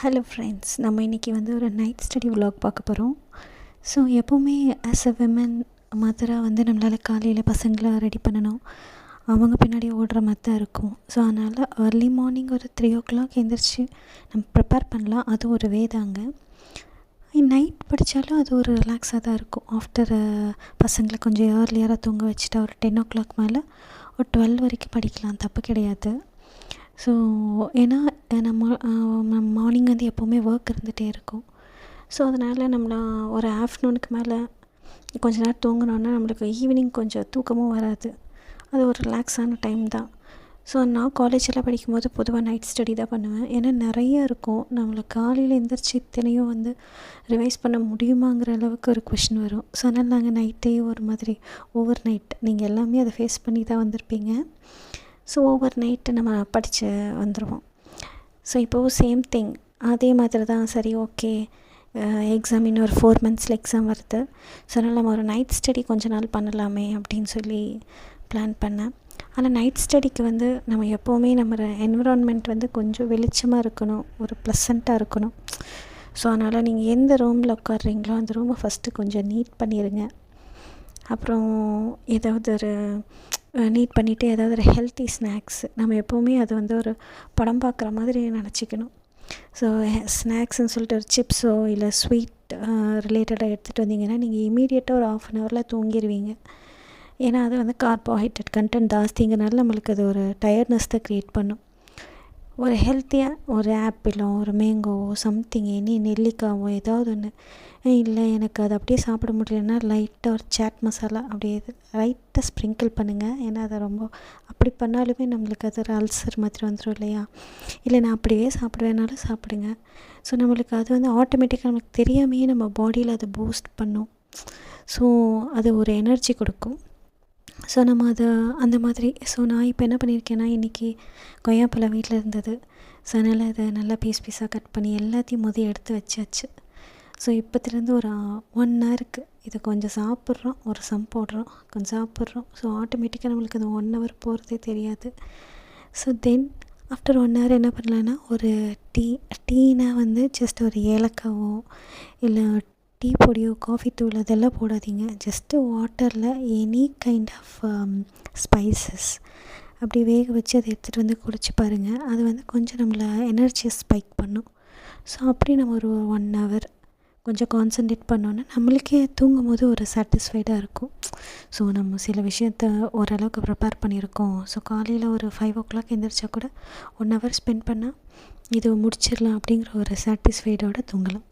Hello friends, நம்ம இன்றைக்கி ஒரு நைட் ஸ்டடி vlog பார்க்க போகிறோம். ஸோ எப்போவுமே ஆஸ் அ விமன் மதராக நம்மளால் காலையில் பசங்களை ரெடி பண்ணணும், அவங்க பின்னாடி ஓடுற மாதிரி தான் இருக்கும். ஸோ அதனால் ஏர்லி மார்னிங் ஒரு 3 o'clock எழுந்திரிச்சு நம்ம ப்ரிப்பேர் பண்ணலாம். அது ஒரு வே தாங்க. நைட் படித்தாலும் அது ஒரு ரிலாக்ஸாக தான் இருக்கும். ஆஃப்டர் பசங்களை கொஞ்சம் ஏர்லியராக தூங்க வச்சுட்டா ஒரு 10 o'clock மேலே ஒரு 12 வரைக்கும் படிக்கலாம், தப்பு கிடையாது. ஸோ ஏன்னா நம்ம மார்னிங் எப்போவுமே ஒர்க் இருந்துகிட்டே இருக்கும். ஸோ அதனால் நம்மள ஒரு ஆஃப்டர்நூனுக்கு மேலே கொஞ்ச நேரம் தூங்கினோன்னா நம்மளுக்கு ஈவினிங் கொஞ்சம் தூக்கமும் வராது. அது ஒரு ரிலாக்ஸான டைம் தான். ஸோ நான் காலேஜெல்லாம் படிக்கும்போது பொதுவாக நைட் ஸ்டடி தான் பண்ணுவேன். ஏன்னா நிறைய இருக்கும். நம்மளுக்கு காலையில் எழுந்திரிச்சி இத்தனையும் ரிவைஸ் பண்ண முடியுமாங்கிற அளவுக்கு ஒரு கொஷின் வரும். ஸோ அதனால் நாங்கள் நைட்டே ஒரு மாதிரி ஓவர் நைட், நீங்கள் எல்லாமே அதை ஃபேஸ் பண்ணி தான் வந்திருப்பீங்க. ஸோ ஓவர் நைட்டு நம்ம படித்து வந்துடுவோம். ஸோ இப்போது சேம் திங் அதே மாதிரி தான். சரி, ஓகே, எக்ஸாம் இன்னும் ஒரு 4 months எக்ஸாம் வருது. ஸோ அதனால் நம்ம ஒரு நைட் ஸ்டடி கொஞ்ச நாள் பண்ணலாமே அப்படின்னு சொல்லி பிளான் பண்ணேன். ஆனால் நைட் ஸ்டடிக்கு நம்ம எப்போவுமே நம்ம என்விரான்மெண்ட் கொஞ்சம் வெளிச்சமாக இருக்கணும், ஒரு ப்ளசண்ட்டாக இருக்கணும். ஸோ அதனால் நீங்கள் எந்த ரூமில் உட்காடுறீங்களோ அந்த ரூமை ஃபஸ்ட்டு கொஞ்சம் நீட் பண்ணிடுங்க. அப்புறம் ஏதாவது ஒரு நீட் பண்ணிவிட்டு ஏதாவது ஒரு ஹெல்த்தி ஸ்நாக்ஸு, நம்ம எப்போவுமே அது ஒரு படம் பார்க்குற மாதிரி நினச்சிக்கணும். ஸோ ஸ்நாக்ஸ்ன்னு சொல்லிட்டு ஒரு சிப்ஸோ இல்லை ஸ்வீட் ரிலேட்டடாக எடுத்துகிட்டு வந்தீங்கன்னா நீங்கள் இமீடியட்டாக ஒரு 1/2 hour தூங்கிடுவீங்க. ஏன்னா அது கார்போஹைட்ரேட் கண்டென்ட் ஜாஸ்திங்கிறனால நம்மளுக்கு அது ஒரு டயர்ட்னஸ் தான் க்ரியேட் பண்ணும். ஒரு ஹெல்த்தியாக ஒரு ஆப்பிளோ ஒரு மேங்கோவோ சம்திங், நெல்லிக்காவோ ஏதாவது ஒன்று. இல்லை எனக்கு அது அப்படியே சாப்பிட முடியலன்னா லைட்டாக ஒரு சாட் மசாலா அப்படியே லைட்டாக ஸ்ப்ரிங்கிள் பண்ணுங்கள். ஏன்னா அதை ரொம்ப அப்படி பண்ணாலுமே நம்மளுக்கு அது ஒரு அல்சர் மாதிரி வந்துடும் இல்லையா. இல்லை நான் அப்படியே சாப்பிடுவேனாலும் சாப்பிடுங்க. ஸோ நம்மளுக்கு அது ஆட்டோமேட்டிக்காக நமக்கு தெரியாமையே நம்ம பாடியில் அது பூஸ்ட் பண்ணும். ஸோ அது ஒரு எனர்ஜி கொடுக்கும். ஸோ நம்ம அதை அந்த மாதிரி. ஸோ நான் இப்போ என்ன பண்ணியிருக்கேன்னா, இன்றைக்கி கொய்யாப்பழம் வீட்டில் இருந்தது. ஸோ அதனால் அதை நல்லா பீஸாக கட் பண்ணி எல்லாத்தையும் எடுத்து வச்சாச்சு. ஸோ இப்போத்துலேருந்து ஒரு 1 hourக்கு இதை கொஞ்சம் சாப்பிட்றோம், ஒரு சம் போடுறோம், கொஞ்சம் சாப்பிட்றோம். ஸோ ஆட்டோமேட்டிக்காக நம்மளுக்கு அந்த 1 hour போகிறதே தெரியாது. ஸோ தென் ஆஃப்டர் 1 hour என்ன பண்ணலான்னா, ஒரு டீனா ஜஸ்ட் ஒரு ஏலக்காவோ இல்லை டீ பொடியோ காஃபி தூள் அதெல்லாம் போடாதீங்க. ஜஸ்ட்டு வாட்டரில் எனி கைண்ட் ஆஃப் ஸ்பைசஸ் அப்படி வேக வச்சு அதை எடுத்துகிட்டு குடிச்சு பாருங்கள். அது கொஞ்சம் நம்மளை எனர்ஜியை ஸ்பைக் பண்ணும். ஸோ அப்படி நம்ம ஒரு 1 hour கொஞ்சம் கான்சன்ட்ரேட் பண்ணோன்னா நம்மளுக்கே தூங்கும் போது ஒரு சாட்டிஸ்ஃபைடாக இருக்கும். ஸோ நம்ம சில விஷயத்த ஓரளவுக்கு ப்ரிப்பேர் பண்ணியிருக்கோம். ஸோ காலையில் ஒரு 5 o'clock எழுந்திரிச்சா கூட 1 hour ஸ்பெண்ட் பண்ணால் இது முடிச்சிடலாம் அப்படிங்கிற ஒரு சாட்டிஸ்ஃபைடோடு தூங்கலாம்.